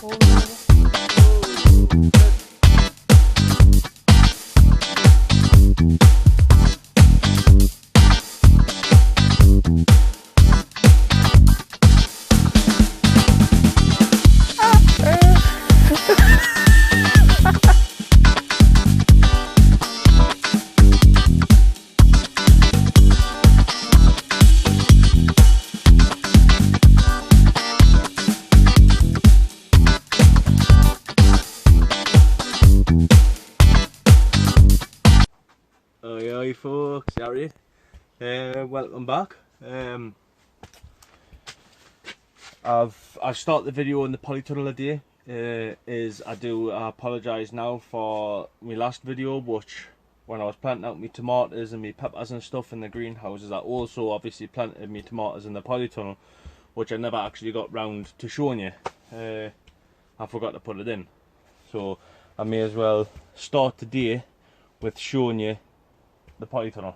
Hi folks, Harry. Welcome back. I've started the video on the polytunnel today. I apologise now for my last video, which when I was planting out my tomatoes and my peppers and stuff in the greenhouses, I also obviously planted my tomatoes in the polytunnel, which I never actually got round to showing you. I forgot to put it in, so I may as well start today with showing you the polytunnel.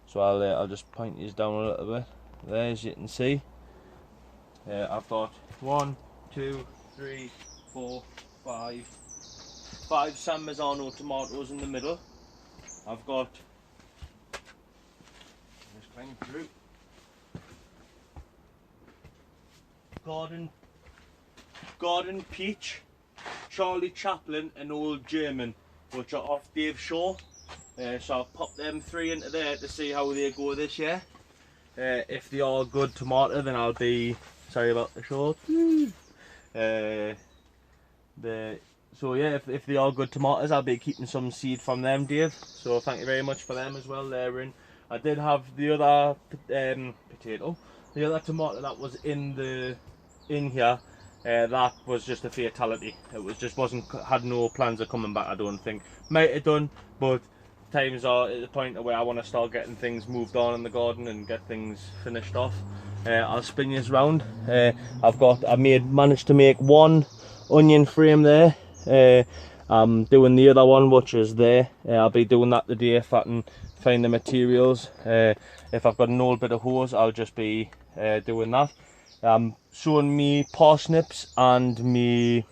So I'll just point these down a little bit there, as you can see. I've got 1, 2, 3, 4, 5 San Marzano tomatoes in the middle. I've got, just climb through, garden peach, Charlie Chaplin and Old German, which are off Dave Shaw. So I'll pop them 3 into there to see how they go this year. If they are good tomato, then I'll be, sorry about the short. So yeah, if they are good tomatoes, I'll be keeping some seed from them, Dave. So thank you very much for them as well. They're in. I did have the other the other tomato that was in here. That was just a fatality. It was just had no plans of coming back. I don't think. Might have done, but times are at the point where I want to start getting things moved on in the garden and get things finished off. I'll spin you around. I managed to make 1 onion frame there. I'm doing the other one, which is there. I'll be doing that today if I can find the materials. If I've got an old bit of hose, I'll just be doing that. I'm showing me parsnips and me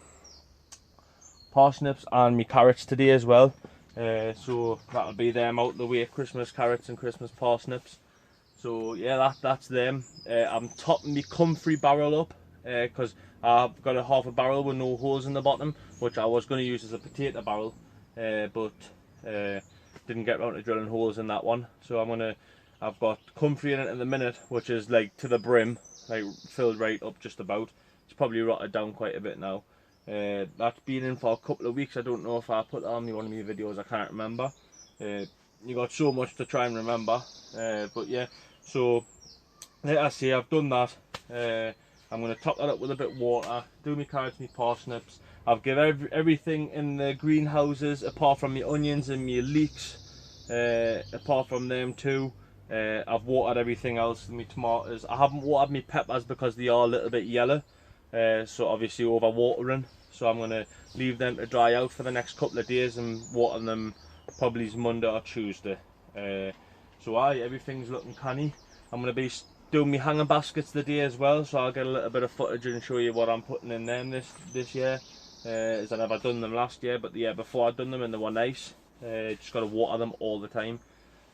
carrots today as well. So that'll be them out the way, Christmas carrots and Christmas parsnips. So yeah, that's them. I'm topping my comfrey barrel up because I've got a half a barrel with no holes in the bottom, which I was going to use as a potato barrel, but didn't get round to drilling holes in that one. So I've got comfrey in it in the minute, which is like to the brim, like filled right up just about. It's probably rotted down quite a bit now. That's been in for a couple of weeks. I don't know if I put that on one of my videos, I can't remember. You got so much to try and remember, but yeah, so like I say, I've done that. I'm going to top that up with a bit of water, do my carrots, my parsnips. I've given everything in the greenhouses apart from my onions and my leeks, apart from them too. I've watered everything else, my tomatoes. I haven't watered my peppers because they are a little bit yellow, so obviously over watering. So I'm going to leave them to dry out for the next couple of days and water them probably Monday or Tuesday. So everything's looking canny. I'm going to be doing my hanging baskets today as well, so I'll get a little bit of footage and show you what I'm putting in them this year. As I never done them last year, but the year before I'd done them and they were nice. Just got to water them all the time,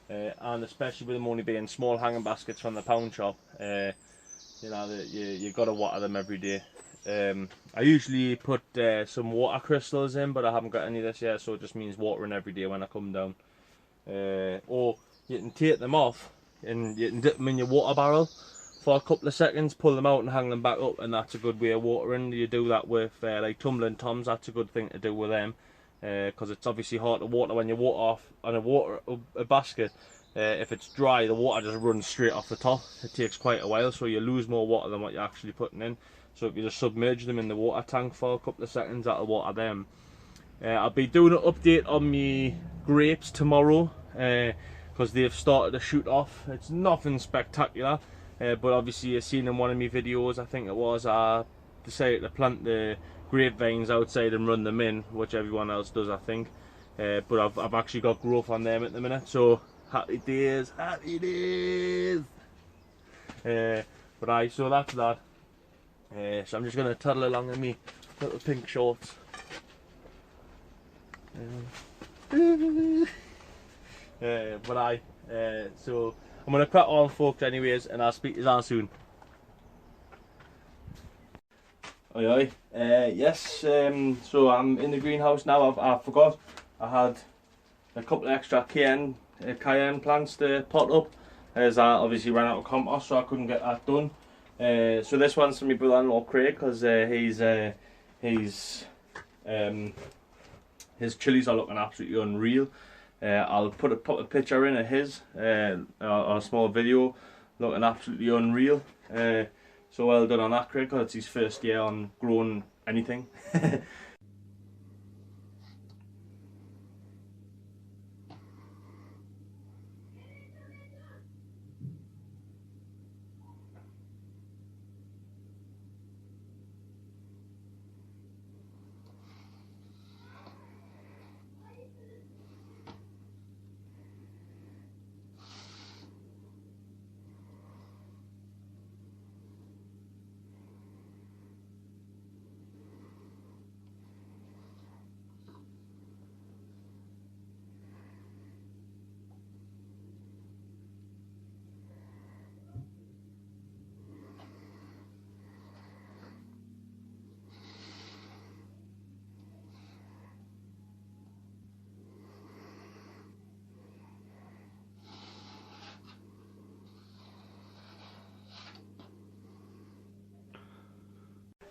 and especially with them only being small hanging baskets from the pound shop, you know, you got to water them every day. I usually put some water crystals in, but I haven't got any this year, so it just means watering every day when I come down. Or you can take them off and you can dip them in your water barrel for a couple of seconds, pull them out and hang them back up, and that's a good way of watering. You do that with like tumbling toms. That's a good thing to do with them, because it's obviously hard to water when you water off on a basket. If it's dry, the water just runs straight off the top. It takes quite a while, so you lose more water than what you're actually putting in. So if you just submerge them in the water tank for a couple of seconds, that'll water them. I'll be doing an update on my grapes tomorrow, because they've started to shoot off. It's nothing spectacular, but obviously you've seen in one of my videos, I think it was, I decided to plant the grapevines outside and run them in, which everyone else does, I think. But I've actually got growth on them at the minute, so happy days, happy days. So that's that. So I'm just going to toddle along in me little pink shorts. So I'm going to crack on, folks, anyways, and I'll speak to you all soon. Oi, yes, so I'm in the greenhouse now. I forgot I had a couple of extra cayenne plants to pot up, as I obviously ran out of compost, so I couldn't get that done. So this one's for my brother-in-law Craig, because his chilies are looking absolutely unreal. I'll put a picture in of his, or a small video, looking absolutely unreal. So well done on that, Craig, because it's his first year on growing anything.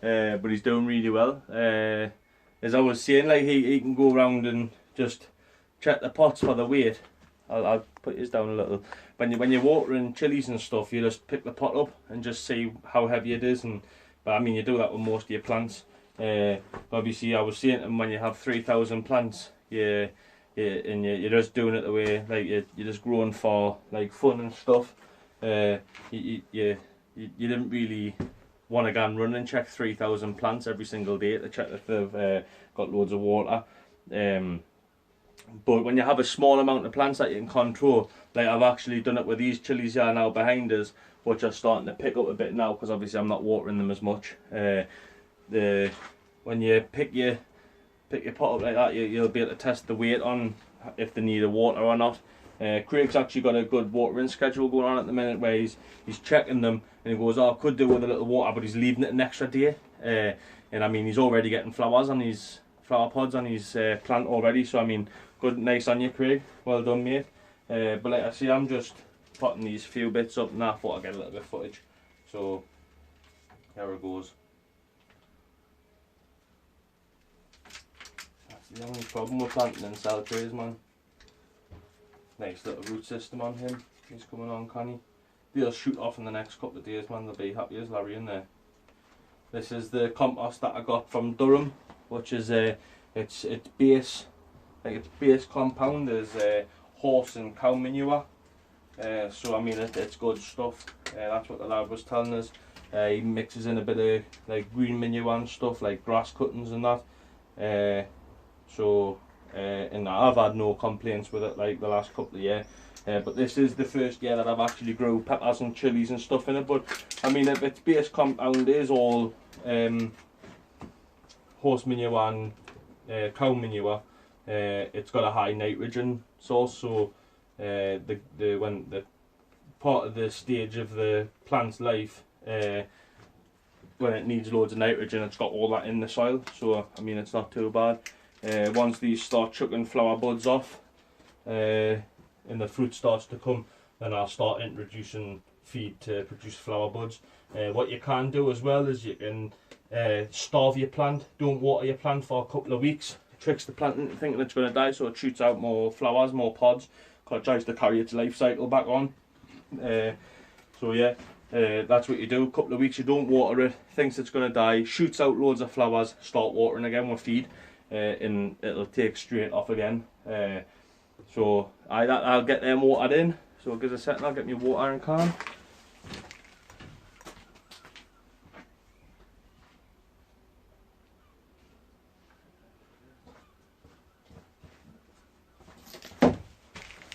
But he's doing really well. As I was saying, like he can go around and just check the pots for the weight. I'll put this down a little. When you're watering chilies and stuff, you just pick the pot up and just see how heavy it is. But I mean, you do that with most of your plants. Obviously, I was saying to him, when you have 3,000 plants, you're just doing it the way, like you're just growing for like fun and stuff. You didn't really want to go and run and check 3,000 plants every single day to check if they've got loads of water. But when you have a small amount of plants that you can control, like I've actually done it with these chilies here now behind us, which are starting to pick up a bit now, because obviously I'm not watering them as much. When you pick your pot up like that, you'll be able to test the weight on if they need a water or not. Craig's actually got a good watering schedule going on at the minute, where he's checking them and he goes, oh, I could do with a little water, but he's leaving it an extra day. And I mean, he's already getting flowers on his flower pods on his plant already, so I mean, good, nice on you, Craig, well done, mate. But like I say, I'm just potting these few bits up and I thought I'd get a little bit of footage, so here it goes. That's the only problem with planting in cell trays, man. Nice little root system on him. He's coming on, canny. They'll shoot off in the next couple of days, man. They'll be happy as Larry in there. This is the compost that I got from Durham, which is its base compound is horse and cow manure. So I mean, it's good stuff. That's what the lad was telling us. He mixes in a bit of like green manure and stuff, like grass cuttings and that. And I've had no complaints with it like the last couple of years. But this is the first year that I've actually grew peppers and chilies and stuff in it. But I mean, if its base compound is all horse manure and cow manure, it's got a high nitrogen source. So when the part of the stage of the plant's life, when it needs loads of nitrogen, it's got all that in the soil. So I mean, it's not too bad. Once these start chucking flower buds off and the fruit starts to come, then I'll start introducing feed to produce flower buds. What you can do as well is you can starve your plant. Don't water your plant for a couple of weeks. It tricks the plant into thinking it's going to die, so it shoots out more flowers, more pods, because it tries to carry its life cycle back on. So yeah, that's what you do. A couple of weeks you don't water it, thinks it's going to die, shoots out loads of flowers, start watering again with feed. And it'll take straight off again. So I'll get them watered in. So give us a second, I'll get my watering can.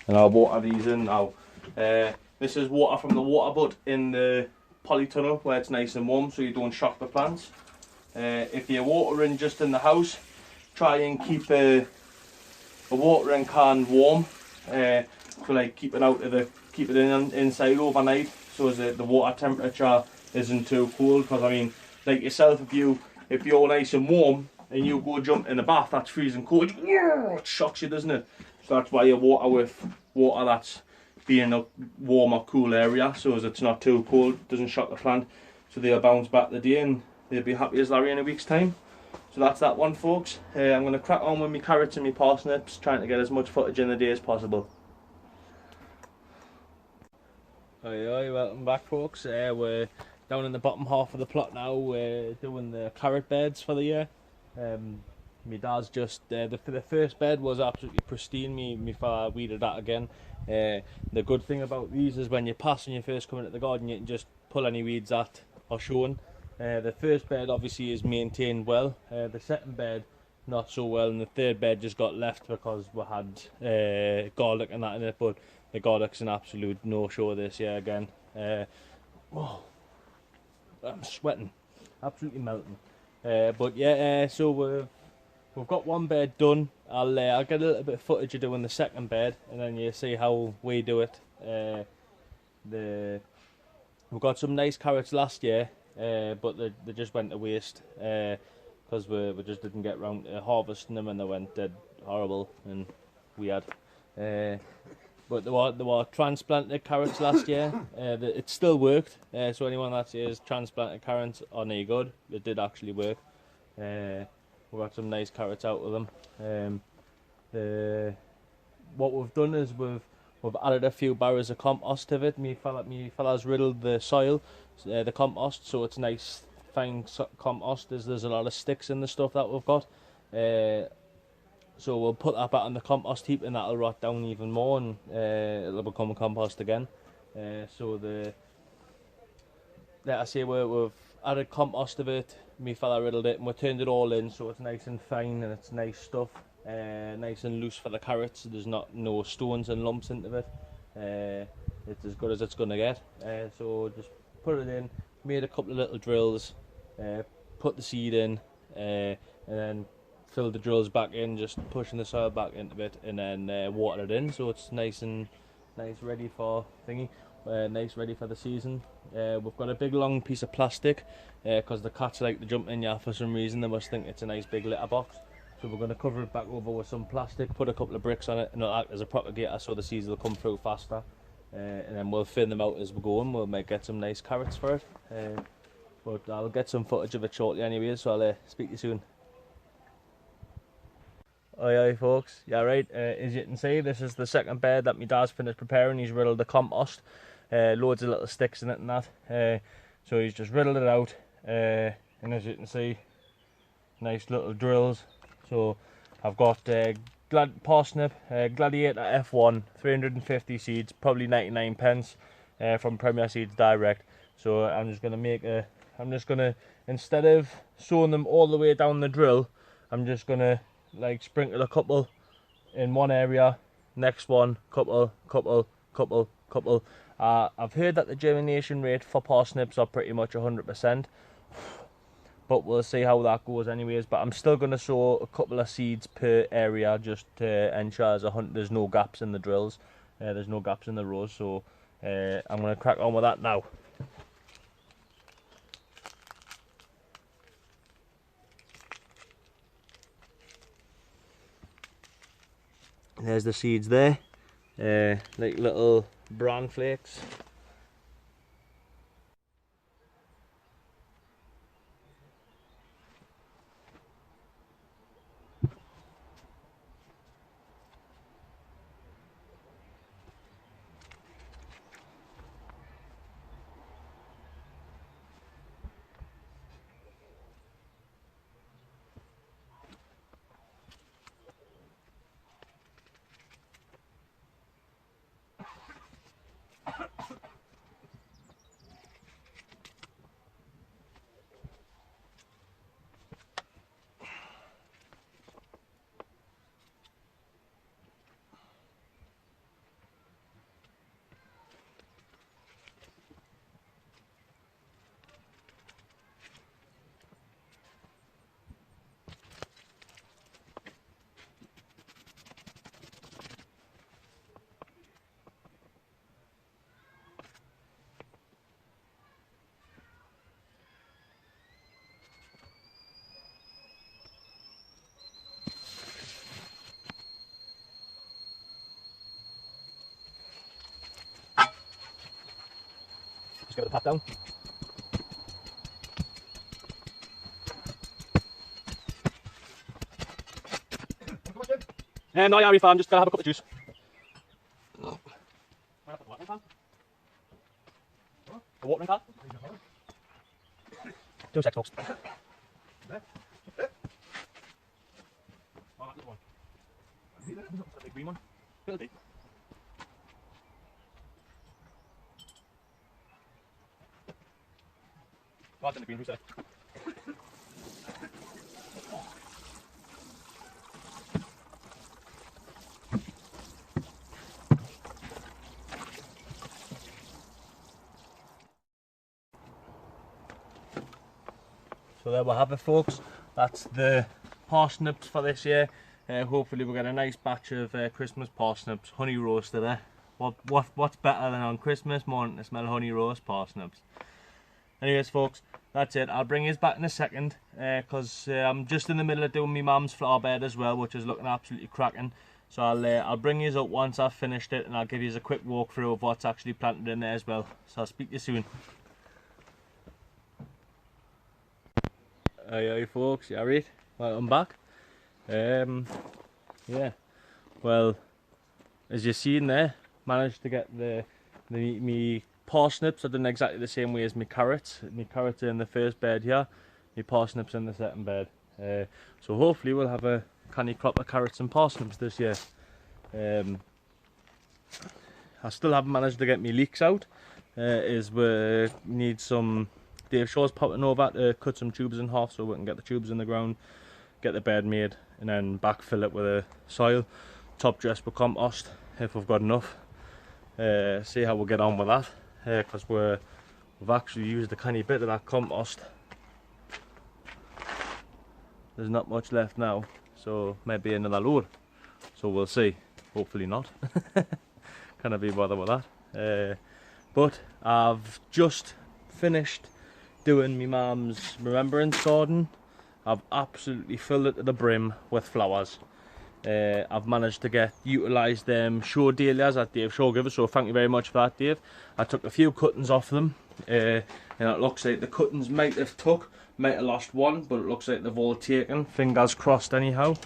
And I'll water these in now. This is water from the water butt in the polytunnel where it's nice and warm so you don't shock the plants. If you're watering just in the house, try and keep a watering can warm. So like keep it inside overnight so that the water temperature isn't too cold. Because I mean, like yourself, if you're nice and warm and you go jump in the bath that's freezing cold, it shocks you, doesn't it? So that's why you water with water that's being a warm or cool area, so as it's not too cold, doesn't shock the plant. So they'll bounce back the day and they'll be happy as Larry in a week's time. So that's that one, folks. I'm going to crack on with my carrots and my parsnips, trying to get as much footage in the day as possible. Hi, welcome back, folks. We're down in the bottom half of the plot now. We're doing the carrot beds for the year. My dad's just the first bed was absolutely pristine. Me father weeded that again. The good thing about these is when you pass and you first come into the garden, you can just pull any weeds that are shown. The first bed obviously is maintained well. The second bed not so well, and the third bed just got left because we had garlic and that in it. But the garlic's an absolute no-show this year again. Oh, I'm sweating, absolutely melting. But yeah, so we've got one bed done. I'll get a little bit of footage of doing the second bed, and then you see how we do it. We got some nice carrots last year, but they just went to waste because we just didn't get round to harvesting them, and they went dead horrible and weird. But there were transplanted carrots last year. It still worked. So anyone that says transplanted carrots are no good, it did actually work. We got some nice carrots out of them. What we've done is we've added a few barrels of compost to it. Me fella's riddled the soil, the compost, so it's nice fine compost. There's a lot of sticks in the stuff that we've got. So we'll put that back on the compost heap, and that'll rot down even more, and it'll become compost again. Like I say, we've added compost of it. Me fella riddled it, and we turned it all in, so it's nice and fine and it's nice stuff, nice and loose for the carrots. There's no stones and lumps into it. It's as good as it's gonna get. So just put it in, made a couple of little drills, put the seed in, and then fill the drills back in, just pushing the soil back into it, and then water it in, so it's nice ready for thingy. Ready for the season. We've got a big long piece of plastic because the cats like to jump in here for some reason. They must think it's a nice big litter box, so we're going to cover it back over with some plastic, put a couple of bricks on it, and it'll act as a propagator so the seeds will come through faster, and then we'll thin them out as we go, and we'll get some nice carrots for it. But I'll get some footage of it shortly anyway, so I'll speak to you soon. Aye folks, yeah right, as you can see, this is the second bed that my dad's finished preparing. He's riddled the compost, loads of little sticks in it and that, so he's just riddled it out, and as you can see, nice little drills. So I've got parsnip, Gladiator F1, 350 seeds, probably 99 pence, from Premier Seeds Direct. So I'm just gonna instead of sowing them all the way down the drill, I'm just gonna like sprinkle a couple in one area, next one, couple. I've heard that the germination rate for parsnips are pretty much 100%, but we'll see how that goes anyways. But I'm still going to sow a couple of seeds per area just to ensure there's no gaps in the drills, there's no gaps in the rows. So I'm going to crack on with that now. There's the seeds there, like little bran flakes. give it a pat down. No, yeah, I'm just gonna have a cup of juice. A watering can? 2 seconds, folks. The green one. Will be. Oh, it's in the green, who's there? So there we have it, folks. That's the parsnips for this year. Hopefully we'll get a nice batch of Christmas parsnips, honey roasted there. What's better than on Christmas morning to smell honey roast parsnips? Anyways, folks, that's it. I'll bring you back in a second because I'm just in the middle of doing my mum's flower bed as well, which is looking absolutely cracking. So I'll bring you up once I've finished it, and I'll give you a quick walkthrough of what's actually planted in there as well. So I'll speak to you soon. Hi folks, yeah, Wreath. Welcome back. Yeah, well, as you've seen there, managed to get me parsnips are done exactly the same way as my carrots. My carrots are in the first bed here, my parsnips in the second bed. So hopefully we'll have a canny crop of carrots and parsnips this year. I still haven't managed to get my leeks out, as we need some. Dave Shaw's popping over to cut some tubes in half so we can get the tubes in the ground, get the bed made, and then backfill it with a soil, top dress with compost if we've got enough. See how we'll get on with that, because we've actually used a canny bit of that compost. There's not much left now, so maybe another load. So we'll see. Hopefully not. Can I be bothered with that? But I've just finished doing my mum's remembrance garden. I've absolutely filled it to the brim with flowers. I've managed to utilise them show dahlias that Dave Shaw gave us, so thank you very much for that, Dave. I took a few cuttings off them, and it looks like the cuttings might have lost one, but it looks like they've all taken. Fingers crossed anyhow.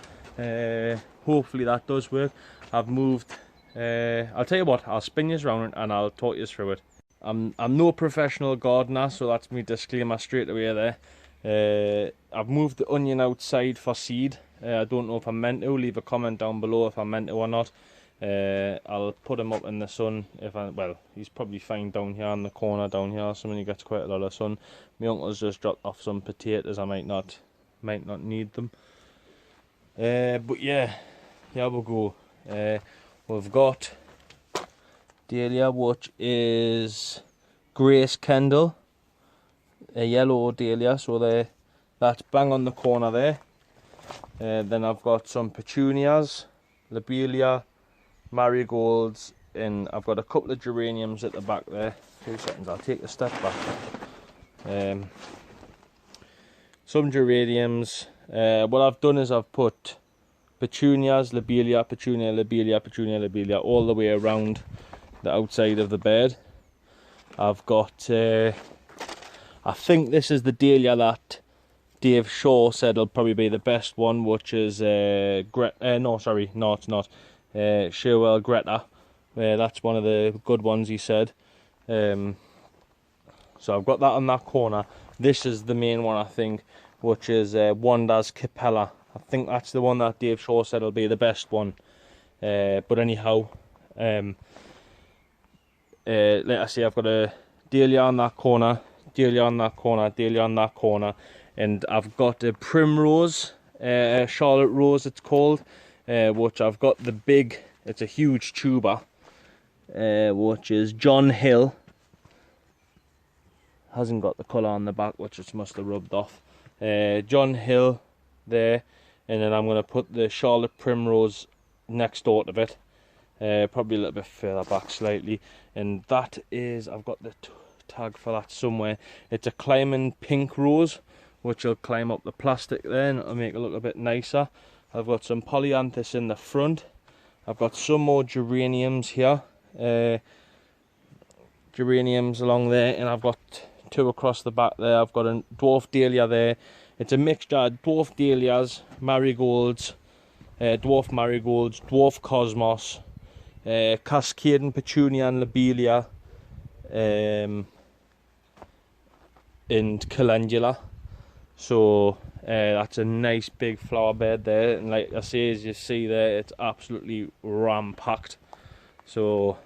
Hopefully that does work. I've moved, I'll tell you what, I'll spin you around and I'll talk you through it. I'm no professional gardener, so that's my disclaimer straight away there. I've moved the onion outside for seed. I don't know if I'm meant to. Leave a comment down below if I'm meant to or not. I'll put him up in the sun. Well, he's probably fine down here in the corner down here. So when he gets quite a lot of sun. My uncle's just dropped off some potatoes. I might not need them. But yeah, here we go. We've got dahlia, which is Grace Kendall, a yellow dahlia, so that's bang on the corner there. Then I've got some petunias, lobelia, marigolds, and I've got a couple of geraniums at the back there. 2 seconds, I'll take a step back. Some geraniums. What I've done is I've put petunias, lobelia, petunia, lobelia, petunia, lobelia all the way around the outside of the bed. I've got, I think this is the dahlia that Dave Shaw said will probably be the best one, which is no, sorry, no, it's not. Sherwell Greta. That's one of the good ones, he said. So I've got that on that corner. This is the main one, I think, which is Wanda's Capella. I think that's the one that Dave Shaw said will be the best one. But anyhow, like I say, I've got a dahlia on that corner, dahlia on that corner, dahlia on that corner, and I've got a primrose, Charlotte Rose it's called, which I've got the big, it's a huge tuber, which is John Hill. Hasn't got the colour on the back, which it must have rubbed off. John Hill there, and then I'm going to put the Charlotte Primrose next door to it. Probably a little bit further back slightly, and that is, I've got the tag for that somewhere. It's a climbing pink rose, which will climb up the plastic there and it'll make it look a bit nicer. I've got some polyanthus in the front. I've got some more geraniums here. geraniums along there, and I've got 2 across the back there. I've got a dwarf dahlia there. It's a mixture of dwarf dahlias, marigolds, dwarf marigolds, dwarf cosmos, cascading petunia and lobelia, and calendula. So that's a nice big flower bed there, and like I say, as you see there, it's absolutely ram-packed. So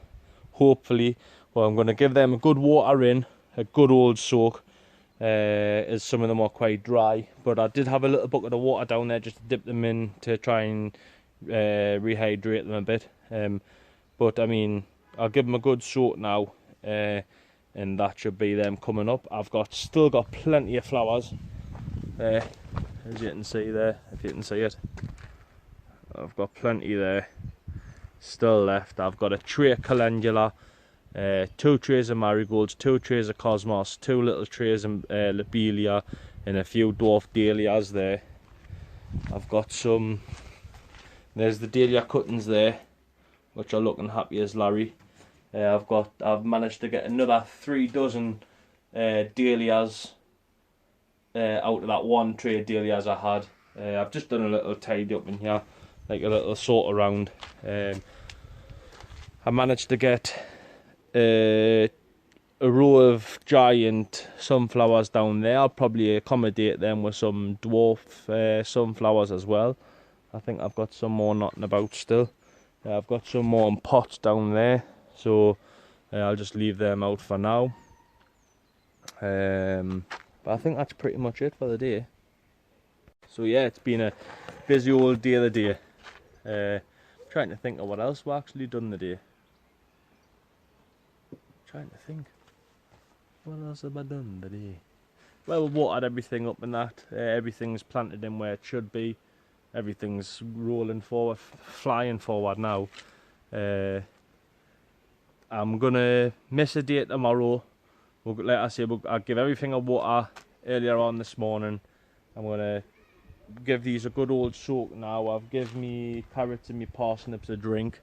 hopefully, well, I'm going to give them a good water in, a good old soak, as some of them are quite dry. But I did have a little bucket of water down there just to dip them in to try and rehydrate them a bit. But I mean, I'll give them a good soak now, and that should be them coming up. I've still got plenty of flowers, as you can see there, if you can see it. I've got plenty there still left. I've got a tray of calendula, 2 trays of marigolds, 2 trays of cosmos, 2 little trays of lobelia, and a few dwarf dahlias there. I've got some, there's the dahlia cuttings there, which are looking happy as Larry. I've managed to get another 3 dozen dahlias out of that 1 tray of dahlias I had. I've just done a little tidy up in here, like a little sort around. I managed to get a row of giant sunflowers down there. I'll probably accommodate them with some dwarf sunflowers as well. I think I've got some more knotting about still. I've got some more in pots down there, so I'll just leave them out for now. But I think that's pretty much it for the day. So yeah, it's been a busy old day of the day. Trying to think of what else we actually done the day. Trying to think, what else have I done today? Well, we watered everything up and that. Everything's planted in where it should be. Everything's rolling forward, flying forward now. I'm gonna miss a day tomorrow. Like I say, I'll give everything a water earlier on this morning. I'm gonna give these a good old soak now. I've given me carrots and me parsnips a drink.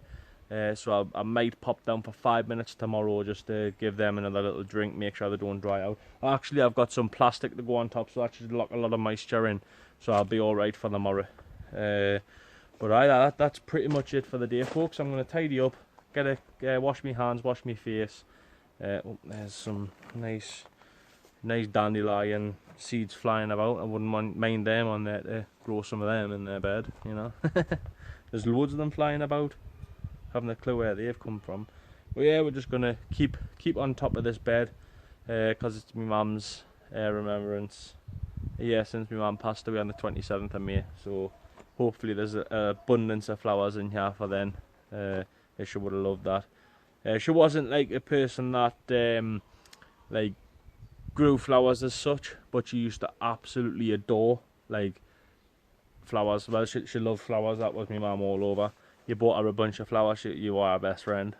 So I might pop down for 5 minutes tomorrow just to give them another little drink, make sure they don't dry out. Actually, I've got some plastic to go on top, so that should lock a lot of moisture in, so I'll be alright for tomorrow. But that's pretty much it for the day, folks. I'm going to tidy up, wash my hands, wash my face. Oh, there's some nice dandelion seeds flying about. I wouldn't mind them on there to grow some of them in their bed, you know. There's loads of them flying about. Haven't a clue where they've come from. But yeah, we're just gonna keep on top of this bed, because it's my mum's remembrance. Yeah, since my mum passed away on the 27th of May, so hopefully there's an abundance of flowers in here for then. She would have loved that. She wasn't like a person that like grew flowers as such, but she used to absolutely adore like flowers. Well, she loved flowers. That was my mum all over. You bought her a bunch of flowers, you are our best friend.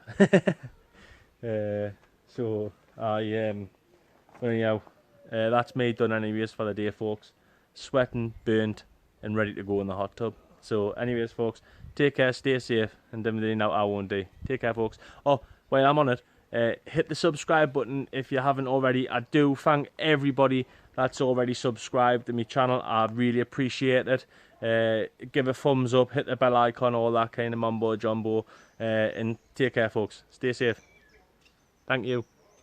So anyhow, that's me done anyways for the day, folks. Sweating, burnt, and ready to go in the hot tub. So anyways, folks, take care, stay safe, and definitely now I won't do. Take care, folks. Oh, while I'm on it, hit the subscribe button if you haven't already. I do thank everybody that's already subscribed to my channel. I really appreciate it. Give a thumbs up, hit the bell icon, all that kind of mumbo jumbo, and take care, folks. Stay safe. Thank you.